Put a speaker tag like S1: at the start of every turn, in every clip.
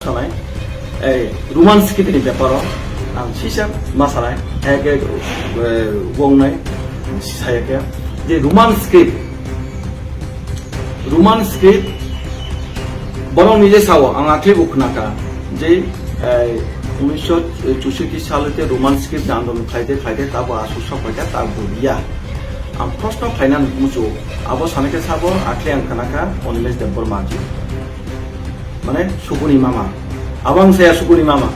S1: Salai, roman script ni beparo, ang sisa masalai, wong nai, saya kaya, je roman script, borong nije sawo, ang akli uknaka, je 1964 সালেতে Roman script আন্দোলন খাইতে তাবো আসুসা ফাইটা তাবো ইয়া আম প্রশ্ন final মুচো আবো সানেকে সাবো আখলে আংখানাকা অনিমেশ দেববর্মা जी माने सुकुनी मामा अबंग से सुकुनी मामा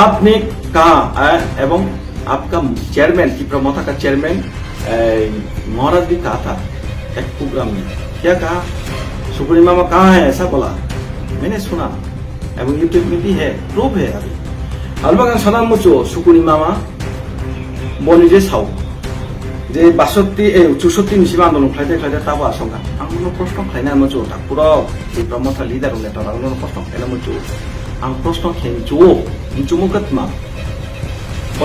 S1: आपने कहा एवं आपका चेयरमैन की प्रमोता का चेयरमैन महाराज भी कहा था एक प्रोग्राम में क्या कहा सुकुनी मामा कहाँ है ऐसा बोला मैंने सुना एवं यूट्यूब में भी है प्रूफ है अभी अलबागान सनाम मुचो सुकुनी मामा बनिजे साव जे 64 निसिम आन्दोलन खाइते ताबो आसंगा आंनो प्रश्न खाइना मुचो तापुरो जे प्रमोता लिडार लेटा आंनो प्रश्न खाइना मुचो आं प्रश्न खेंचो मुचुमुकतमा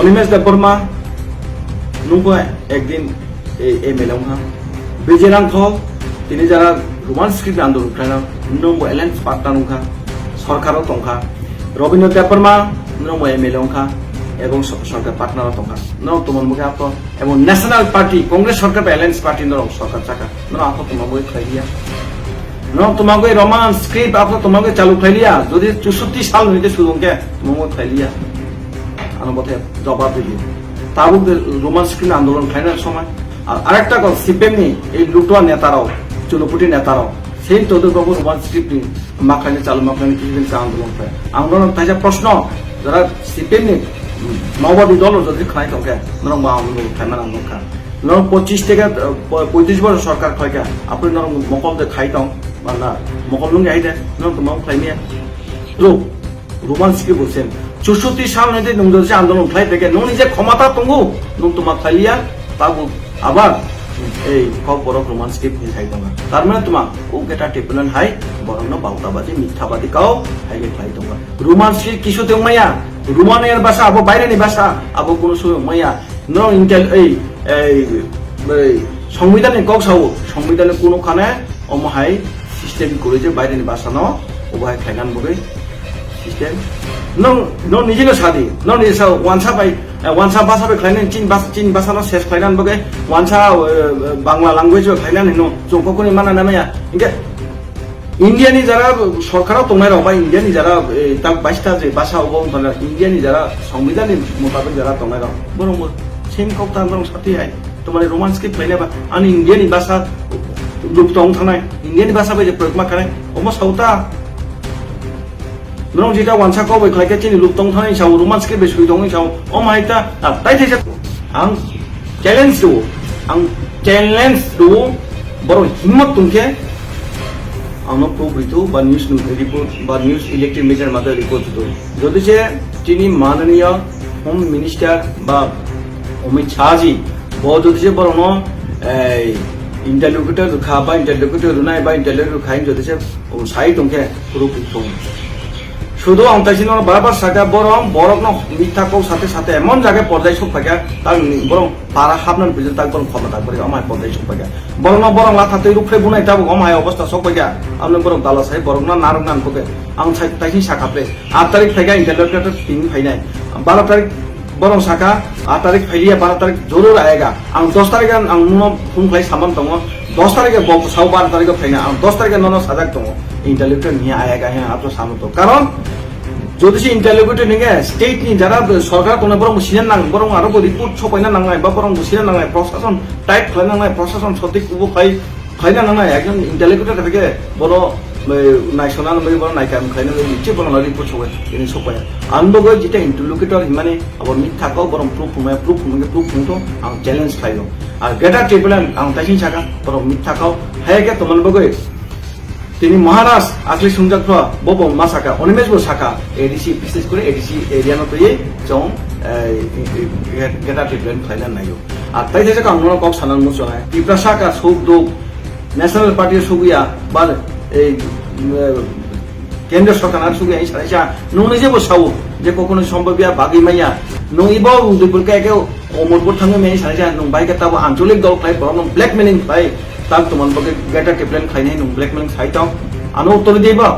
S1: अनिमेश देबबर्मा नुंगो एकदिन एमएलएहा बेजेरांखौ तिनि जारा रोमान स्क्रिप्ट आन्दोलन खाइना नंगो एलायन्स पार्टनार नुंखा सरकाराव तंखा रवीन्द्र देबबर्मा नंगो एमएलएहा এবং সরকার পার্টনার তঙ্কা ন তোমার মুখে আপ এবং ন্যাশনাল পার্টি কংগ্রেস সরকার অ্যালায়েন্স পার্টি ন সরকার চাকা ন আপ তোমাকে খাইলিয়া ন তোমাকে রোমান স্ক্রিপ্ট আপ তোমাকে চালু খাইলিয়া যদি 64 সাল হইতে সুদংকে তোমাকে খাইলিয়া আনবতে জবাব দিবি তাবু রোমান স্ক্রিপ্ট আন্দোলন খাইনার সময় আর আরেকটা কথা সিপিএমনি এই লুটোয়া নেতারাও চুলোপুটি নেতারাও সেই তোদের বাবু রোমান স্ক্রিপ্ট মাখানে চালু মাখানে কিছু আন্দোলন খায় আন্দোলন তাইজা প্রশ্ন যারা সিপিএমনি মাওবাদী দল যদি খাই থাকে নরম আন্দোলন খাইমান আন্দোলন খা নরম 25 থেকে 35 বছর সরকার খাইকা আপনি নরম মকল দে খাই তাও না মকল লুঙ্গি আইদে নরম তোমা খাইমিয়া রোমান স্ক্রিপ্ট বলছেন 64 সাল হইতে নংজে আন্দোলন খাই থেকে নং নিজে ক্ষমতা তঙ্গু নং তোমা খাইলিয়া তাবু আবার এই কক বড় রোমান স্ক্রিপ্ট খাই তাও তার মানে তোমা ও গেটা টেপলেন হাই বরং বাউতাবাদী মিথ্যাবাদী কাও হাইগে খাই তাও রোমান স্ক্রিপ্ট কিসুতে মাইয়া রোমানের ভাষা আবো বাইরেনি ভাষা আবো কোন সময় মাইয়া ন ইন্টেল এই সংবিধানে কক সাও সংবিধানে কোনখানে অমহাই সিস্টেম করে যে বাইরেনি ভাষা ন ওবাই খাইগান বগে সিস্টেম ন নিজেকে সাদি ন নিজে সাও ওয়ানসা ভাষা বে খাইনেন চীন ভাষা ন শেষ খাইনান বগে ওয়ানসা বাংলা ল্যাঙ্গুয়েজ বে খাইনান ন জংককনি মানা নামায়া ইনকে ইন্ডিয়ানি যারা সরকারও তোমার বা ইন্ডিয়ানি যারা তার 22টা যে ভাষা এবং ইন্ডিয়ানি যারা সংবিধানের মোতাবেক যারা তোমার বরং সেম কপ্তান সাথে হয় তোমার রোমান স্ক্রিপ্ট ফাইনা বা আন ইন্ডিয়ানি ভাষা লুপ্তং থানায় ইন্ডিয়ানি ভাষা যে প্রয়োগ মাখানায় অমা সাউতা নরং যেটা ওয়ানসা কবে খাইকে চিনি লুপ্তং থানায় সাউ রোমান স্ক্রিপ্ট বেশ হইতং সাউ ও মাইতা তাই থেকে আং চ্যালেঞ্জ দু বড় হিম্মত তুমকে আমরা প্রকৃত বা নিউজ রিপোর্ট বা নিউজ ইলেকট্রিক মিডিয়ার মাধ্যমে রিপোর্ট দিত যদি সে তিনি মাননীয় হোম মিনিস্টার বা অমিত শাহজি যদি সে বড় ইন্টারলিউকেটর রুখা বা ইন্টারলিউকেটর রুনাই বা ইন্টারলিউকেটর খাই যদি সে সাই দংকে প্রকৃত শুধু আন্তাইছিল বারবার সাকা বরং মিথ্যাকেও সাথে এমন জায়গায় পর্যায় সব থাকে তার বরং পাড়া হাবনান পেজে তার বরং ক্ষমতা করে আমায় পর্যায় সব থাকে বরং লাথাতে রুফে বুনাই তাবো আমায় অবস্থা সব পাইয়া আপনি বরং দালা সাহেব বরং নারক নান পোকে আং তাইছি সাকাপে 8 তারিখ থেকে ইন্টারলিউকেটর তিন ফাইনাই 12 তারিখ বরং সাকা 8 তারিখ ফাইলিয়া 12 তারিখ জরুর আয়েগা আং 10 তারিখে আং নুনো ফুংফাই সামান দङ 10 তারিখে সাউ 12 তারিখে ফাইনা আং 10 তারিখে নন সাজাক দङ ইন্টারলিউকেটর নিয়ে আয়েগা হ্যাঁ আপনার সামনে তো কারণ যদি সে ইন্টারলিউকেটর নিয়ে স্টেট নি যারা সরকার কোনো বরং সিনে নাং বরং আরো রিপোর্ট ছপাইনা নাংনাই বা বরং সিনে নাংনাই প্রশাসন টাইট খাইনা নাংনাই প্রশাসন সঠিক উবো খাইনা নাংনাই একজন ইন্টারলিউকেটর থেকে বড় নাইসনা নয় বড় নাইকাম খাইনা নিচে বড় রিপোর্ট ছপাই তিনি ছপাই আনবগৈ যেটা ইন্টারলিউকেটর মানে আবার মিথ্যাকাও বরং প্রুফ মুতো আং চ্যালেঞ্জ খাইলো আর গ্রেটার ট্রিবুনাল আং তাইসিং সাকা বরং মিথ্যাকাও হাইকে তোমালবগৈ তিনি মহারাজ আকলি সুংজাক্র বব মাসাকা অনিমেশ বো সাকা এডিসি বিশেষ করে এডিসি এরিয়ানো তো এই চং গেটা ট্রিটমেন্ট ফাইনাল নাইও আর তাই থেকে আমরা কক সানান মুচো হয় ত্রিপুরা সাকা সুখ দুঃখ ন্যাশনাল পার্টির সুবিয়া বা এই কেন্দ্র সরকার সুবিয়া এই সারাইসা নো নিজে বসাও যে কখনো সম্ভবিয়া বাগি মাইয়া নো ইবাও দুপুরকে একে অমরপুর থাঙ্গে মেয়ে সারাইসা নো বাইকে তাবো আঞ্চলিক দল খাই বরং ব্ল্যাকমেলিং খাই তাক তোমার বকে গেটা টেপলেন খাইনাই নো ব্ল্যাকমেলিং খাইতাও আনো উত্তর দিবা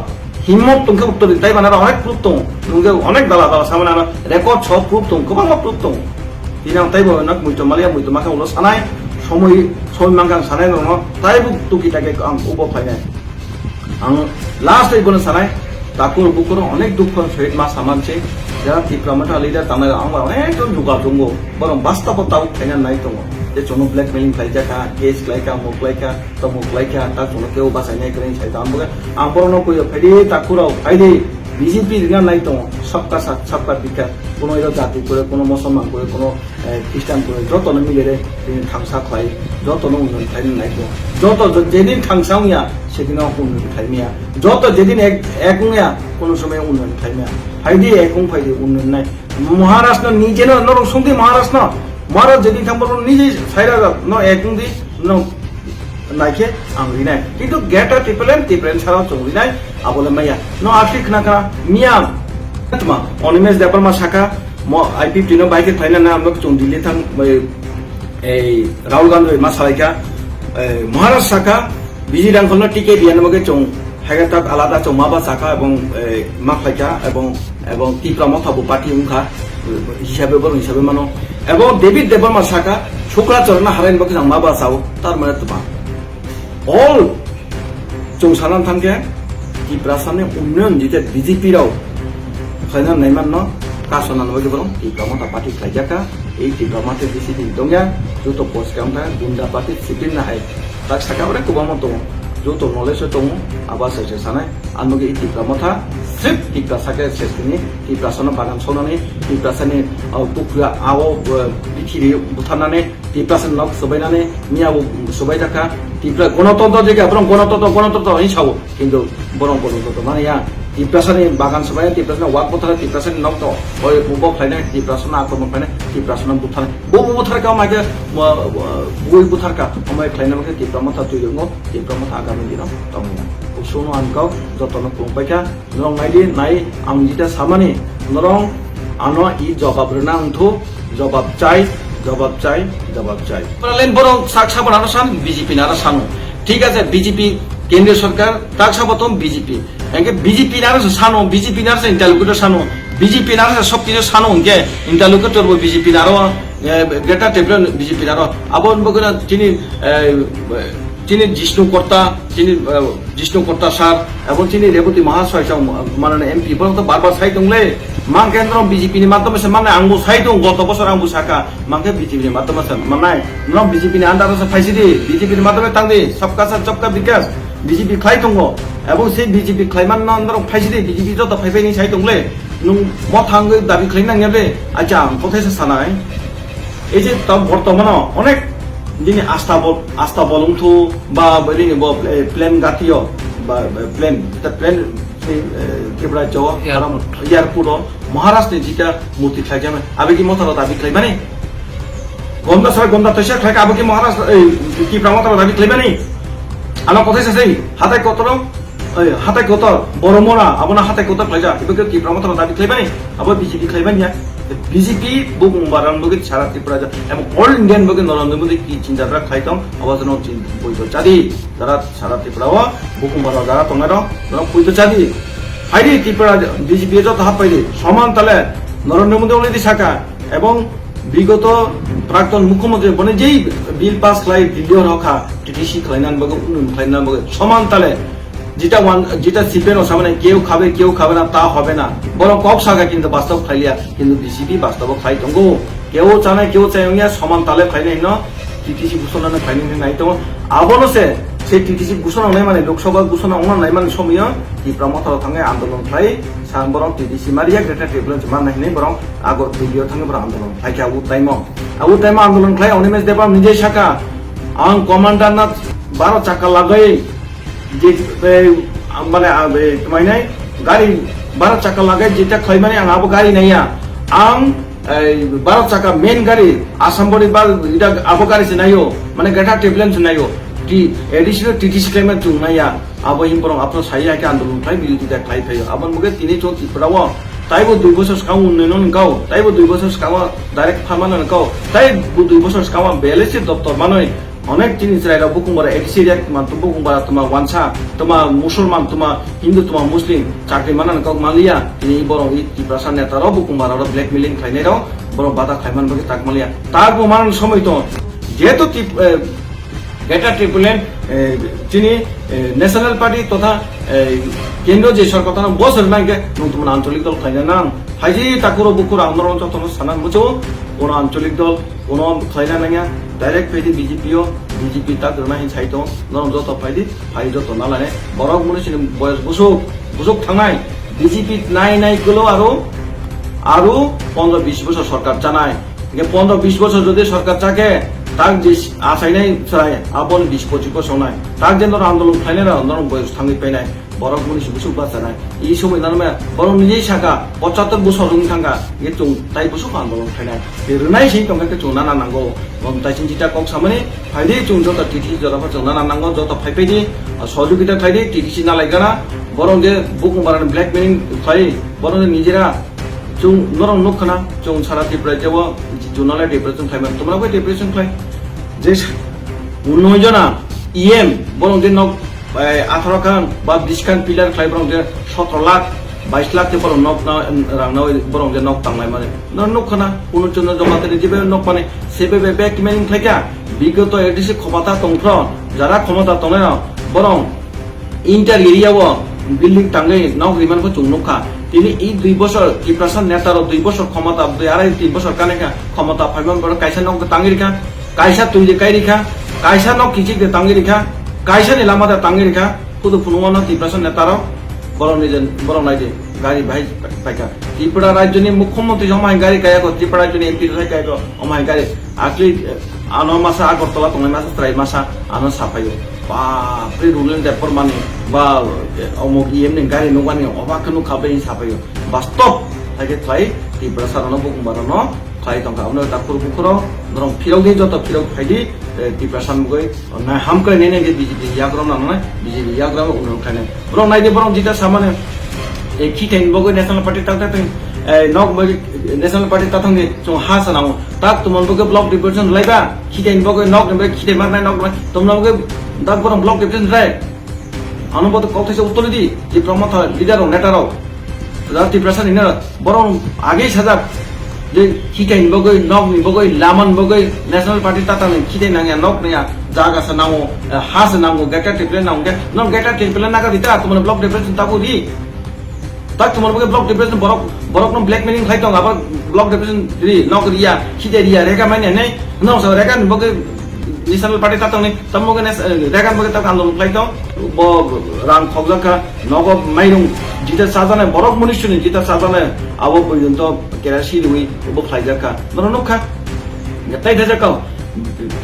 S1: হিম্মত তোমাকে উত্তর দিতে তাই মানে অনেক প্রুফ দङ নोंगे অনেক দালা দালা সামনে আনা রেকর্ড সব প্রুফ দङ गोबां প্রুফ दङ দিনাং তাইবো নাক মুইতো মালিয়া মুইতো মাখা উলো সানাय সময় মাংগাं সাनाय दङ তাইবো তুকিটাকে আं উবো ফাইনাय आं लास्ट इबोनो सानाय ताकुर बुकुर अनेक दुख सहित मा सामानसे যারা তীব্রমাটা লিডার তাদের আমরা অনেকজন যোগা দङ বরং বাস্তবতাও ফাইনাল নাই দङ যে চনো ব্ল্যাকমেলিং খাইজাকা কেস লাইকা মুখ লাইকা তো মুখ লাইকা তা চনো কেউ বাসাইনাय করেন সাইতা आं बरनो কইও ফাইদি তাকুরাও ফাইদি বিজেপি রিনা নাই দङ সবকা সাথ সবকা বিকাশ কোনো এর জাতি করে কোনো মুসলমান করে কোনো খ্রিস্টান করে যতনো মিলে থাংসা খাই যতনো উন্নয়ন খাই নাই দङ যত যেদিন থাংসাউয়া সেদিনও উন্নয়ন খাইমিয়া যত যেদিন একংয়া কোনো সময় উন্নয়ন খাইমিয়া ফাইদি একং ফাইদি উন্নয়ন নাই মহারাষ্ট্র নিজে নরং সঙ্গে মহারাষ্ট্র যেদিন থাকবো নিজেই সাইরা ন একং দি ন নাইকে আংরি নাই কিন্তু গেটা টিপলেন ছাড়াও চংরি নাই আবলে মাইয়া ন আর্থিক নাকা মিয়াম তোমা অনিমেশ দেবর মা শাখা আইপিপি ন বাইকে ফাইনা না আমরা চং দিল্লি থাং এই রাহুল গান্ধী মা সালাইকা মহারাষ্ট্র শাখা বিজি রাংখল টিকে বিয়ান মগে চং হাইগাতাক আলাদা চং মাবা শাখা এবং মাফলাইকা এবং তীব্র মথাবো পার্টি উংখা হিসাবে বরং হিসাবে মানো এবং ডেভিড দেবর্মা শাখা শুক্রাচরণ হারাইন বকে जों माबा साव तार माने तुमा ऑल जों सानान थांके कि प्रासाने उन्नयन जिते बीजेपी राव खायना नायमान न कासना नबे बरं कि कामता पार्टी खायजाका এই তীব্রমাতে ডিসিপ্লিন দङया যত পোস্ট কামটা গুন্ডা পার্টি সিপিন না हाय তাক সাকাবরে কুবামো দङ যত নলেজ দङ আবাস এসে সানাय আনমগে এই তীব্রমাথা सिर्फ टीका साके सेस्टिनि टीप्रासना बागान सौनानै टीप्रासनि पुखुया आव बिथिरि बुथारनानै टीप्रासन नक सबायनानै मियाव सबाय थाखा टीप्रा गणतन्त्र जायगा बरं गणतन्त्र हिसाव किन्तु बरं गणतन्त्र माने या टीप्रासनि बागान सबाय टीप्रासनि वाक बुथार टीप्रासनि नक तो ओय बुबो फ्लायनाय टीप्रासना आक्रमण फ्लायनाय टीप्रासना बुथार बुबो बुथारका मागे बुय बुथारका अमाय फ्लायनाय टीप्रामथा तुयंगो टीप्रामथा आगामी दिनाव दङया सोनो आनकाव जतन कुंपायका नरं नायदि नाय आं जिता सामानि नरं आनो इ जवाब रनांथो जवाब चाই लेन बरं साकसा बनानो सान बीजेपी नारा सानो ठीक আছে बीजेपी केंद्रीय सरकार ताक साबतम बीजेपी एंगे बीजेपी नारा सानो बीजेपी नारा इंटरलोकेटर सानो बीजेपी नारा सब किछु सानो के इंटरलोकेटर बो बीजेपी नारा गेटा टेबल बीजेपी नारा आबन बगना তিনি जिष्णु कर्ता सार এবং তিনি রেবতী মহাশয় মানে এমপি বরং তো বারবার সাই দংলে মান কেন্দ্র বিজেপি नि মাধ্যমে মানে আংবো সাই দং গত বছর আংবো সাকা মানকে বিজেপি नि মাধ্যমে মানায় নম বিজেপি नि আন্ডার আছে ফাইসিদি বিজেপি नि মাধ্যমে তাংদি সবকা সাথ সবকা বিকাশ বিজেপি খাই দङ এবং সেই বিজেপি খাইমান আন্ডার ফাইসিদি বিজেপি যত ফাইফাইনি সাই দংলে নং মথাঙ্গে দাবি খাইনাংলে আচ্ছা কোথায় সানায় এই যে বর্তমান অনেক যিনি আস্থা বলংথু বা বলিনি প্লেন গাতীয় বা প্লেন কেবড়া যাওয়া এয়ারপোর্ট মহারাষ্ট্রে যেটা মূর্তি খাইছে আবেগি মতার দাবি খাই মানে গন্ধা সারা গন্ধা তৈশা খাই আবেগি মহারাষ্ট্র কি প্রামতার দাবি খাই মানে আমার কথাই আছে হাতাই কত বড় মরা আপনার হাতাই কত খাইজা এবার কি প্রামতার দাবি খাই মানে আবার বিজেপি খাই মানে বিজেপি বুকুম্বারান বগে সারা ত্রিপুরা এবং অল ইন্ডিয়ান বগে নরেন্দ্র মোদী কি চিন্তাধারা খাইতাম অবজন বইতো চাদি যারা সারা ত্রিপুরা বুকুম্বারা যারা তোমার বইতো চাদি হাইরি ত্রিপুরা বিজেপি যত হাত পাইলি সমান তালে নরেন্দ্র মোদী অলরেডি শাখা এবং বিগত প্রাক্তন মুখ্যমন্ত্রী মানে যেই বিল পাস খাই দিল্লি রখা টিটিসি খাইনান বগে উন্নয়ন খাইনান বগে সমান তালে যেটা সিপেন সামনে কেউ খাবে না তা হবে না বরং কব সাগা কিন্তু বাস্তব খাইলিয়া কিন্তু বিজেপি বাস্তব খাই দङ কেউ চানায় কেউ চাইয়া সমান তালে খাইনাই ন টিটিসি ঘোষণা খাইনি নাই তো আবনসে সেই টিটিসি ঘোষণা নাই মানে লোকসভা ঘোষণা অন নাই মানে সময় কি প্রমথর থাঙ্গে আন্দোলন খাই সান বরং টিটিসি মারিয়া গ্রেটার টেবলেন্স মান নাই বরং আগর দিল্লিও থাঙ্গে বরং আন্দোলন খাই আবু টাইম আন্দোলন খাই অনিমেশ দেবর নিজে শাখা আং কমান্ডার না 12 চাকা লাগাই যে মানে তোমায় নাই গাড়ি 12 চাকা লাগাই যেটা খাই মানে আবো গাড়ি নাইয়া আং 12 চাকা মেন গাড়ি আসাম বড়ি বা এটা আবো গাড়ি সে নাইও মানে গেটা টেবলেন্স নাইও টি এডিশনাল টিটিসি ক্লেমেন্ট জুং নাইয়া আবো হিমবরং আপনার সাইয়া কে আন্দোলন খাই বিরোধিতা খাই ফাইও আবন মুগে তিনি চো ত্রিপুরাও তাইবো 2 বছর সিগাং উন্নয়ন গাও তাইবো 2 বছর সিগাং ডাইরেক্ট ফার্মান গাও তাই 2 বছর সিগাং বেলেসি দপ্তর মানয় অনেক জিনিস রাইরা বুকুমবারা এডিসি রেক তো বুকুমবারা তোমার ওয়ানসা তোমার মুসলমান তোমার হিন্দু তোমার মুসলিম চাকরি মানান কক মালিয়া তিনি বরং ই ত্রিপ্রাসা নেতারাও বুকুমবারা ব্ল্যাকমেলিং খাইনারাও বরং বাধা খাইমান বকে তাক মালিয়া তার মানানোর সময় তো যেহেতু গেটা ট্রিপুলেন যিনি ন্যাশনাল পার্টি তথা কেন্দ্রীয় যে সরকার তারা বছর নাইকে তোমার আঞ্চলিক দল খাইনা নাম ফাইজি তাকুর বুকুর আন্দোলন যতন সানান বুঝো কোন আঞ্চলিক দল কোন খাইনা নাইয়া ডাইরেক্ট ফাইদি বিজেপি তাক রনাহি সাইতো নরম যত ফাই যত নালানে বরক মনে বয়স বুসুক থানায় বিজেপি নাই গুলো আরো 15-20 বছর সরকার জানায় 15-20 বছর যদি সরকার চাকে তাক যে আশাই নাই চাই আপন 20-25 বছর নাই তাক যে আন্দোলন খাইলে নরম বয়স থাঙ্গি পাই নাই বরক মনীষ বুসুক বাচ্চা নাই এই সময় নামে বরং নিজেই শাখা 75 বছর রুম থাঙ্গা এ চুং তাই বুসুক আন্দোলন খাইনাই রুনাই সেই টঙ্কাকে চুং নানা নাঙ্গো তাই চিন্তা কক সামনে ফাইদে চুং যত টিটি জরাফা চুং নানা নাঙ্গো যত ফাইপাইদি সহযোগিতা খাইদে টিটিসি নালাইগানা বরং যে বুক মারান ব্ল্যাকমেলিং খাই বরং নিজেরা চুং নরম নখানা চুং সারা ত্রিপুরা যাব জুনালে ডিপ্রেশন খাইমান তোমরা কই ডিপ্রেশন খাই যে 19 জনা ইএম বরং যে নক 18 খান বা 20 খান পিলার খাই বরং যে 17 লাখ 22 লাখ বরং নক রাংনা বরং যে নক তাংলাই মানে নখানা 19 জন জমাতে দিবে নক মানে সেবে ব্যাকমেলিং খাইকা বিগত এডিসি ক্ষমতা তংফ্র যারা ক্ষমতা তনে বরং ইন্টার এরিয়াও বিল্ডিং টাঙ্গে নক রিমানকে চুং নখা তিনি এই 2 বছর ত্রিপ্রাসা নেতার 2 বছর ক্ষমতা 2.5-3 বছর কানেকা ক্ষমতা ফাইমান বড় কাইসা নক তাঙ্গি রেখা কাইসা তুই যে কাই রেখা কাইসা নক কিচি দে তাঙ্গি রেখা কাইসা নি লামাদা তাঙ্গি রেখা খুদ ফুনুমানা ত্রিপ্রাসা নেতার বড় নিজেন বড় নাই যে গাড়ি ভাই পাইকা ত্রিপুরা রাজ্যনি মুখ্যমন্ত্রী জমাই গাড়ি কায়াকো ত্রিপুরা রাজ্যনি এমপি রাই কায়াকো অমাই গাড়ি আকলি আনো মাসা আগরতলা তংলাই মাসা ত্রাই মাসা আনো সাফাইও বাপরে রুলেন দেপর মানে বা অমুক ইএমনি গাড়ি নগানি অবাক নুখাবে সাফাইও বাস্তব থাকে থাই ত্রিপুরা সারানো বুকুমারানো খাই টঙ্কা আমরা তাকুর বুকুর নরম ফিরৌদি যত ফিরৌ খাইদি ত্রিপুরা সামগৈ না হামকরে নেনে যে বিজেপি ইয়াগ্রাম না নয় বিজেপি ইয়াগ্রাম উন্নয়ন খাইনে বরং নাইদে বরং যেটা সামানে এই খিটেন বগৈ ন্যাশনাল পার্টি তাতে নক ন্যাশনাল পার্টি তাথঙ্গে চং হাসা নাও তাক তোমার বগে ব্লক ডিভিশন লাইবা খিটেন বগৈ নক নেবে খিটে মারনাই নক তোমরা বগে দাক বরং ব্লক ডিভিশন রাই আনুবত কতছে উত্তর দি যে প্রমথ লিডারও নেতারাও জাতি প্রশাসন নিনা বরং আগেই সাজা যে খিটেন বগৈ নক নি বগৈ লামান বগৈ ন্যাশনাল পার্টি তাতানে খিটে নাঙ্গা নক নিয়া জাগা সা নাও হাস নাও গেটা টিপলে নাও নক গেটা টিপলে নাগা দিতা তোমার ব্লক ডিভিশন তাকু দি tak তোমার বগে ব্লক ডিপ্রেশন বরক নো ব্ল্যাকমেলিং খাইতো আবার ব্লক ডিপ্রেশন রি নকরিয়া খিদে রিয়া রেগা মানে নাই নো সো রেগা বগে ন্যাশনাল পার্টি তাতনে তমগে রেগা বগে তাক আন্দোলন খাইতো ব রান খগজাকা নগ মাইরং জিতা সাজানে বরক মনিশুনি জিতা সাজানে আবো পর্যন্ত কেরাসি রুই ব খাইজাকা নরনখা তাই দেজাকা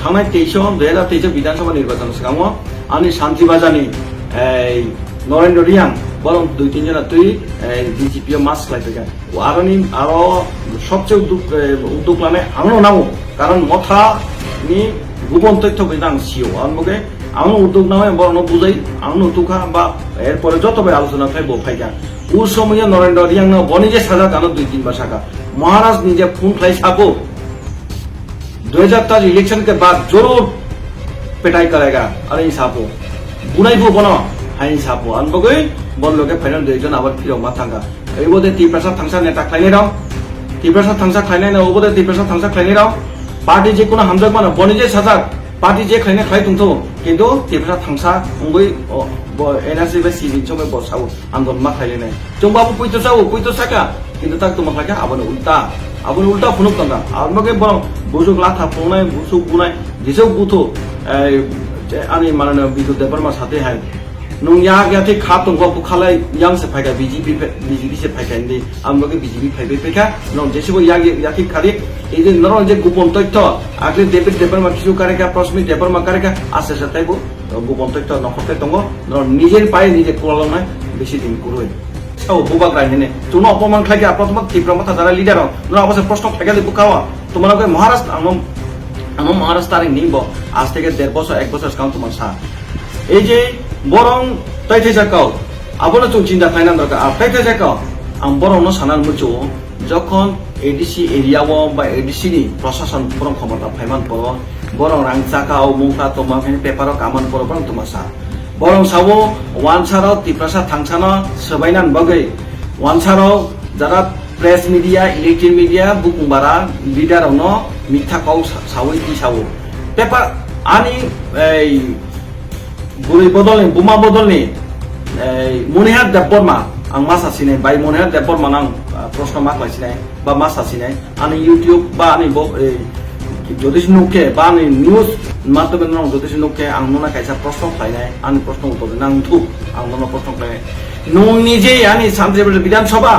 S1: থামাই 2023 বিধানসভা নির্বাচন সিগামো আনি শান্তি বাজানি এই নরেন্দ্র রিয়াং বরং 2-3 জনা তুই বিজেপি মাস খাইতে আরো সবচেয়ে উদ্যোগ লানে আমিও নামো কারণ মথা নি গোপন তথ্য বিধান সিও আমাকে আমি উদ্যোগ নামে বরং বুঝাই আমি তুখা বা এরপরে যতবার আলোচনা থাকবো ফাইকা ও সময় নরেন্দ্র রিয়াং বনিজে সাজা কানো 2-3 বার শাখা महाराज निजे खून खाई सापो 2023 इलेक्शन के बाद जरूर पिटाई करेगा अरे सापो बुनाई को बनो हाई सापो अनबगै बन लोगे फाइनल दुइजन आबाद फिरो मा थांगा एबोदे टिप्रासा थांसा नेता खाइने राव टिप्रासा थांसा खाइने ना ओबोदे टिप्रासा थांसा खाइने राव पार्टी जे कोनो हामजक मानो बनिजे साजा पार्टी जे खाइने खाइ तुंतो किन्तु टिप्रासा थांसा उंगै एनआरसी बे सिनि चमे बसाव आंदोलन मा खाइले जोंबाबो पयतो साका किन्तु ताक तो मखलाका आबन उल्टा फुनुक तंगा आबनगे बरं बुजुक लाथा फुनाय बुसुक बुनाय जेसौ बुथो आनि मानना बिदु देबरमा साथे हाय नुं या गाथे खातों को बुखालाय यांग से फायगा बीजेपी से फायगा इंदे आमगे बीजेपी फायबे फेका नं जेसेबो याकी खारि एजे नरन जे गोपन तथ्य आगले देबरमा किसु कारेका प्रश्न देबरमा कारेका आसे साथायबो गोपन तथ्य नखते दंगो नरन निजेर पाय निजे कोलालनाय बेसि दिन कुरय औ बुबाक रायने तुनो अपमान खाइगा प्रथम टिप्रामथा जारा लिडार नो अबसे प्रश्न खाइगा बुकावा তোমাকে মহারাষ্ট্র আমার মহারাষ্ট্রে নিব আজ থেকে 1.5 বছর 1 বছর কাউন্ট তোমার সা এই যে বরং তাইতে যাকাও আবনা চুং চিন্তা খাইনা দরকার তাইতে যাকাও আম বরং ন সানান মুচো যখন এডিসি এরিয়াও বা এডিসি নি প্রশাসন বরং ক্ষমতা ফাইমান পর borong rang sakao mungfa toma kene paper kaman poro borong toma sa borong sawo wansaro tiprasa thangsano sabainan bagai wansaro jara press media electronic media bukung-bara leader ono mitha kau sawo ti sawo paper ani ei buri bodolni buma bodolni ei Monihar Debborma ang masa sini bai Monihar Debborma nang প্রশ্ন মাক লাইছিনাই বা মাস আসিনাই আনি YouTube বা আনি জ্যোতিষ নুকে বা আনি news মাধ্যমে নং জ্যোতিষ নুকে আং ননা কাইসা প্রশ্ন খাইনাই আনি প্রশ্ন উত্তর নাং থুক আং ননা প্রশ্ন খাইনাই নং নিজেই আনি শান্তি বিধানসভা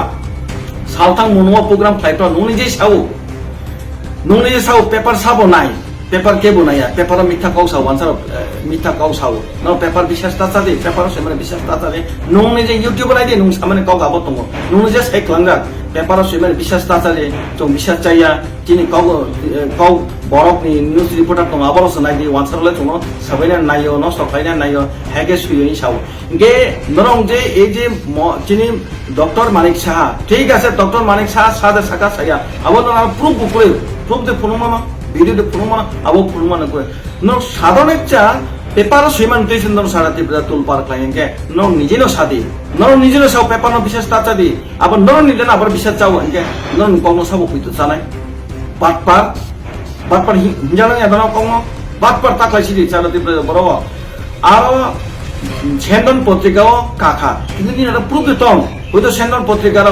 S1: সালথাং মনোয়া প্রোগ্রাম খাইতো নং নিজেই সাও পেপার সাবো নাই পেপার কেবো নাই পেপার মিথ্যা কাউ সাও আনসার মিথ্যা কাউ সাও ন পেপার বিশ্বাস তাছাদে পেপার সেমানে বিশ্বাস তাছাদে নং নিজে ইউটিউব রাইদে নং সামানে কাউ গাবো তঙ্গ নং নিজে সাইক্লাঙ্গা পেপার সেমানে বিশ্বাস তাছাদে তো বিশ্বাস চাইয়া তিনি কাউ বরকনি নিউজ রিপোর্টার তঙ্গ আবারও নাইদি ওয়ানসারলে তঙ্গ সবাইনা নাইও ন সকাইনা নাইও হেগে সুইই সাও গে নরং যে এই যে যিনি ডক্টর মানিক সাহা ঠিক আছে ডক্টর মানিক সাহা সাদা সাকা সাইয়া আবার প্রুফ প্রুফ দে ফোনমা ভিডিওতে ফোনমা আবো ফোনমা নকরে ন সাধারণ একটা পেপার সীমান তুইছেন ন সারাতে তুল পার ক্লাইনকে ন নিজেনো সাদি ন নিজেনো সাও পেপার ন বিশেষ তাচা দি আবার ন নিজেনো আবার বিশেষ চাও এনকে ন কংনো সাবো কইতো জানাই বাটপার হিজানো এদনা কংনো বাটপার তাকাইছি দি সারাতে বড় আর সেন্দন পত্রিকাও কাকা কিন্তু ni ada proof tong হয়তো সেন্দন পত্রিকার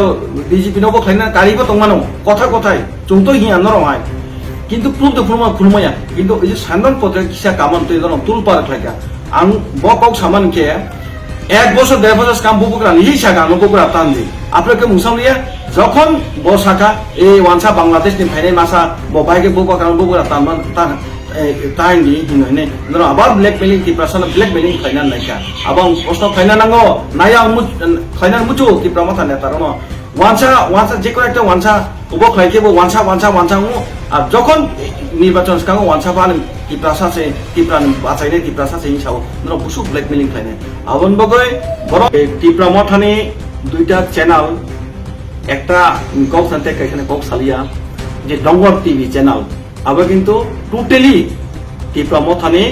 S1: বিজেপি নব খাইনা কারিব তংমানো কথাই চংতো হিয়া নরমাই কিন্তু প্রুফ তো ফুরমায়া কিন্তু এই যে সান্দন পত্রিকা কিসা কামান তো এদন তুল পার খাইকা আং বকক সামানকে 1 বছর 1.5 বছর কাম বুবুকরা নিজেই শাখা নবুকরা তানদি আপনাকে মুসামলিয়া যখন বসাকা এই ওয়ানসা বাংলাদেশ নি ফাইনাল মাসা ববাইকে বুবুকরা বুবুকরা তানমান তান টাইম দি হিননে নর আবার ব্ল্যাকমেলিং কি প্রশ্ন ব্ল্যাকমেলিং ফাইনাল নাইকা আবং প্রশ্ন ফাইনাল নাঙ্গো নাইয়া ফাইনাল মুচু কি প্রমাথা নেতারন ওয়ানসা যে কোনো একটা ওয়ানসা উবক লাইকেবো ওয়ানসা আর যখন নির্বাচন কাঙ্গো ওয়ানসা পান কি প্রাসাসে কি প্রাণ বাঁচাইনে কি প্রাসাসে হিসাব নর বুসু ব্ল্যাকমেলিং ফাইনে আবন বগৈ বড় কি প্রমাথানি দুইটা চ্যানেল একটা কক সান্তে এখানে কক সালিয়া যে ডঙ্গর টিভি চ্যানেল আবার কিন্তু টোটালি টিপ্রা মথানি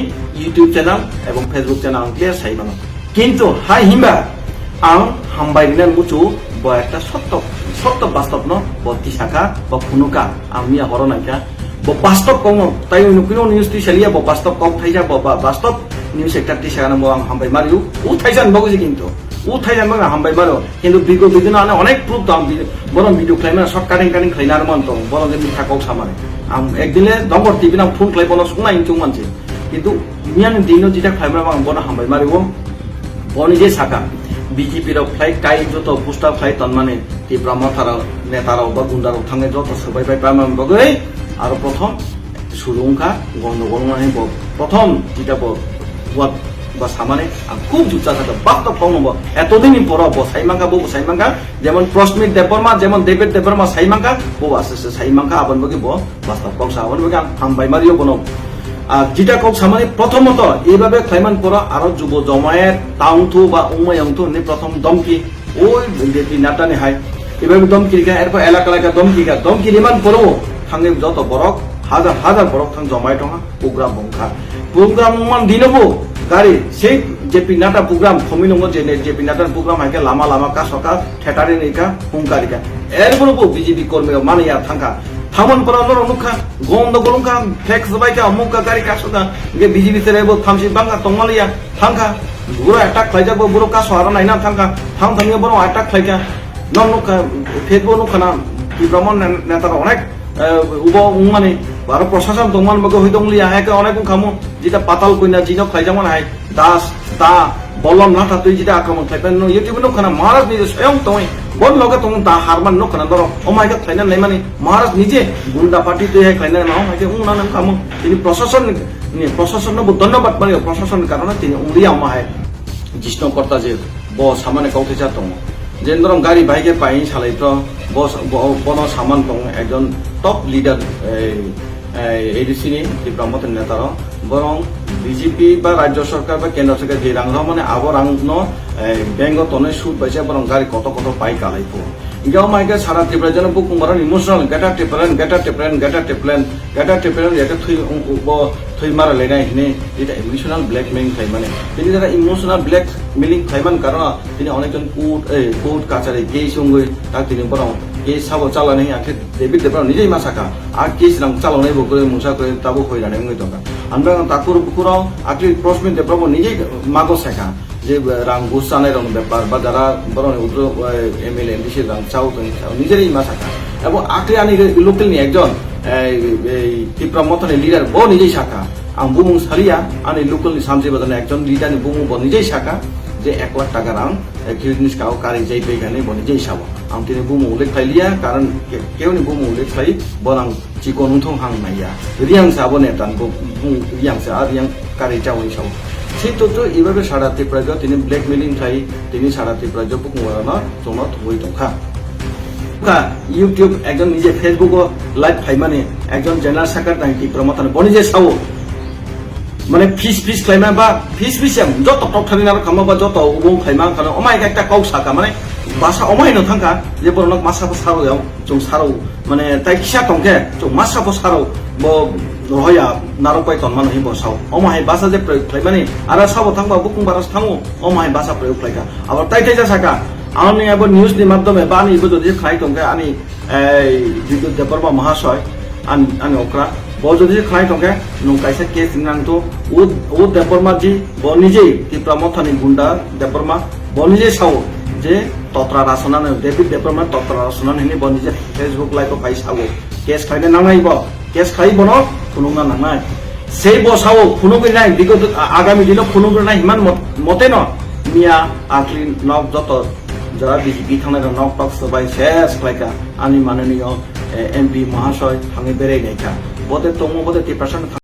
S1: ইউটিউব চ্যানেল এবং ফেসবুক চ্যানেল ক্লিয়ার সাইবানো কিন্তু হাই হিমবা আং হামবাইরিনান মুচু ব একটা সত্য বাস্তব ন বত্তি শাখা বা ফুনুকা আমি হরনাইকা ব বাস্তব কম তাই নুকিনো নিউজ টি সালিয়া ব বাস্তব কম থাইজা ব বাস্তব নিউজ একটা টি শাখা ব আং হামবাই মারিউ উ থাইজান বগজি কিন্তু উ থাইজান বগা হামবাই মারো কিন্তু বিগো আনে অনেক প্রুফ দাম বরং ভিডিও ক্লাইমা শর্ট কাটিং খাইনার মন্ত বরং যে মিঠা কক সামানে একদিনে দঙ্গর টিভি নাম ফোন খাইবো সংনা ইনচুং মানছে কিন্তু মিয়ান দিনো যেটা খাইবো আং বনা হামবাই মারিব বনি যে শাখা বিজেপি র ফ্লাই কাই যত পোস্টার ফ্লাই তন্মানে তীব্র মাথার নেতারাও বা গুন্ডারাও থাঙ্গে যত সবাই প্রাইমাম বগৈ আর প্রথম সুরঙ্খা গন্ডগোল মানে প্রথম যেটা বা সামানে খুব জুচ্চা থাকে বাস্তব কম এতদিনই পর সাইমাঙ্কা বউ সাইমাঙ্কা যেমন প্রশ্মিত দেববর্মা যেমন দেবের দেববর্মা সাইমাঙ্কা বউ আসে সাইমাঙ্কা আবন বগে বাস্তব কংসা আবন বগে হামবাই মারিও বনো আর যেটা কক সামানে প্রথমত এইভাবে ক্লাইমান পর আরো যুব জমায়েত তাউথু বা উমায়ংথু নে প্রথম দমকি ওই বিজেপি নাটানে হাই এভাবে দমকি এরপর এলাকা দমকি নিমান করবো থাঙ্গে যত বরক হাজার বরক থাং জমায়েত প্রোগ্রাম মান দিনবো গাড়ি সেই জেপি নাটা প্রোগ্রাম খমি নঙ্গ যে জেপি নাটার প্রোগ্রাম হাইকে লামা কাসকা থেটারে নেকা হুঙ্কারিকা এরপরবো বিজেপি কর্মী মানিয়া থাঙ্কা থামন পর অনুখা গন্ডগোলখা ফ্লেক্স বাইকা অমুকা গাড়ি কাসকা গে বিজেপি সেরেবো থামসি বাঙ্গা তংমালিয়া থাঙ্কা বুড়ো অ্যাটাক খাইজাবো বুড়ো কাসো আর নাইনা থাঙ্কা থামিয়ে বড় অ্যাটাক খাইকা নখা ফেসবুক নখানা কি ব্রাহ্মণ নেতারা অনেক উব মানে আরো প্রশাসন দমান বগে হইদংলিয়া একে অনেক খামো যেটা পাতাল কইনা জিনক খাইজামান হাই দাস তা বলম নাথা তুই যেটা আক্রমণ খাইবেন ইউটিউবে নখানা মহারাজ নিজে স্বয়ং তুমি বল লগে তখন তা হারমান নখানা ধরো অমাইকা খাইনা নাই মানে মহারাজ নিজে গুন্ডা পার্টি তুই খাইনা নাও হাইকে উনা নাম খামো তিনি প্রশাসন ধন্যবাদ মানে প্রশাসনের কারণে তিনি উড়িয়া মাহায় জিষ্ণকর্তা যে বস সামানে কাউকে চা দङ যেন ধরম গাড়ি বাইকে পাই সালাইত বস বন সামান দङ একজন টপ লিডার এডিসিনি ব্রাহ্মণ নেতারা বরং বিজেপি বা রাজ্য সরকার বা কেন্দ্র সরকার যে রাং মানে আবার রাং ন ব্যাঙ্গ তনে সুদ পাইছে বরং গাড়ি কত পাই কালাইব Gao Michael Sara Tiprajan book emotional, get a tiplan, get a tiplan, get a tiplan, get a tiplan, get a three maralena, it emotional blackmailing Taiman. This is an emotional blackmailing Taiman Kara, in Onican food, Kachari, Gay Sungu, Tatin Brown, Gay Savo Chalani, David the Brown, Niji Masaka, Akis and Salone, Musaka, Tabu, and Emitoka. And then Takuru Bukuro, actually prospered the problem Niji Magosaka. যে রাং গুসানের রং ব্যাপার বা যারা বড় উদ্র MLA MP রাং চাও নিজেরই মাথাকা এবং আখরি আনি লোকাল নি একজন এই ত্রিপুরা মতনের লিডার ব নিজেই শাখা আম বুমুং সারিয়া আনি লোকাল নি সামসি বাজানে একজন লিডার নি বুমুং ব নিজেই শাখা যে 1 লাখ টাকা রাং জিনিস কাও কারি যাই পেগানে ব নিজেই সাব আম তিনি বুমুং উল্লেখ খাইলিয়া কারণ কেউ নি বুমুং উল্লেখ খাই বনাং চিকন উন্থং হাং নাইয়া রিয়াং সাবো নেতান বুং রিয়াং সা রিয়াং কারি চাওই সাব সেই তথ্য এইভাবে সারা ত্রিপুরাজ্য তিনি ব্ল্যাকমেলিং খাই তিনি সারা ত্রিপুরাজ্য বুকুমারানা জমা থই দংখা ইউটিউব একজন নিজে ফেসবুক লাইভ খাই মানে একজন জেনারেল সেক্রেটারি ত্রিপুরা মাতান বনিজে সাও মানে ফিস খাইমা বা ফিস যত টকথানি না খামা বা যত উবং খাইমা কারণ অমাই একটা কাউ সাকা মানে বাসা অমাইনো থাকা যে বরনক মাসাবো সারো जों सारौ माने ताइ किसा तंके जों मासाबो सारौ बो रहया नारपाय तनमान हि बसाव अमाहाय बासा जे प्रयोग खाय माने आरा साबो थांबा बुकुं बारास थांगो अमाहाय बासा प्रयोग खायका आबार ताइ ताइ जासाका आनि आबो न्यूज नि माध्यमे बानि बो जदि खाय तंके आनि जितु देबरबा महाशय आनि ओकरा बो जदि खाय तंके नं कायसा केस नांगतो ओ देबरमा जी बो निजे टिप्रा मथानि गुंडा देबरमा बो निजे साव जे तत्रा रासना डेभिड देबरमा तत्रा रासना हिनि बो निजे फेसबुक लाइभ खाय साव केस खायने नांनायबो केस खायबो न खुनुंगा नांनाय সেই বসাও খুনুগৈ নাই বিগত আগামী দিনত খুনুগৈ নাই ইমান মতে ন মিয়া আখলি নক যত যারা বিজেপি থানার নক টক সবাই শেষ খাইকা আনি মাননীয় এমপি মহাশয় থাঙে বেড়ে নাইকা বদে তমো বদে 3%